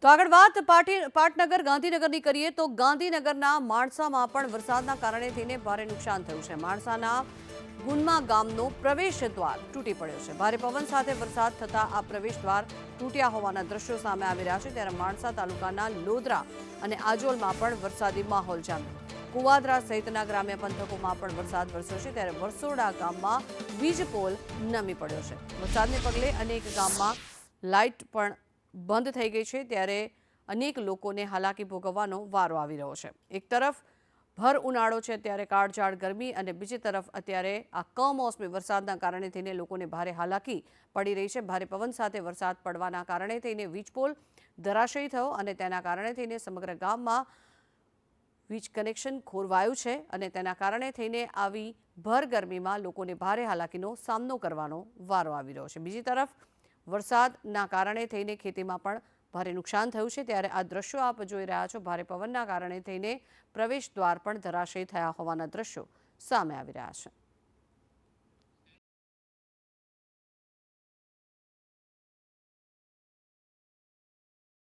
તો આગળ વાત પાટનગર ગાંધીનગરની કરીએ તો ગાંધીનગરના માણસામાં પણ વરસાદના કારણે થઈને ભારે નુકસાન થયું છે। માણસાના ગુન્મા ગામનો પ્રવેશ દ્વાર તૂટી પડ્યો છે। ભારે પવન સાથે વરસાદ થતા આ પ્રવેશ દ્વાર તૂટ્યા હોવાના દ્રશ્યો સામે આવી રહ્યા છે। ત્યારે માણસા તાલુકાના લોધરા અને આજોલમાં પણ વરસાદી માહોલ જામ્યો। કુવાદરા સહિતના ગ્રામ્ય પંથકોમાં પણ વરસાદ વરસ્યો છે। ત્યારે વરસોડા ગામમાં વીજ પોલ નમી પડ્યો છે। વરસાદને પગલે અનેક ગામમાં લાઇટ પણ બંધ થઈ ગઈ છે। ત્યારે અનેક લોકોને હાલાકી ભોગવવાનો વારો આવી રહ્યો છે। એક તરફ ભર ઉનાળો છે ત્યારે કાળઝાળ ગરમી અને બીજી તરફ અત્યારે આ કમોસમી વરસાદના કારણે થઈને લોકોને ભારે હાલાકી પડી રહી છે। ભારે પવન સાથે વરસાદ પડવાના કારણે થઈને વીજપોલ ધરાશયી થયો અને તેના કારણે થઈને સમગ્ર ગામમાં વીજ કનેક્શન ખોરવાયું છે અને તેના કારણે થઈને આવી ભર ગરમીમાં લોકોને ભારે હાલાકીનો સામનો કરવાનો વારો આવી રહ્યો છે। બીજી તરફ વરસાદના કારણે થઈને ખેતીમાં પણ ભારે નુકસાન થયું છે। ત્યારે આ દ્રશ્યો આપ જોઈ રહ્યા છો। ભારે પવનના કારણે થઈને પ્રવેશ દ્વાર પણ ધરાશયી થયા હોવાના દ્રશ્યો સામે આવી રહ્યા છે।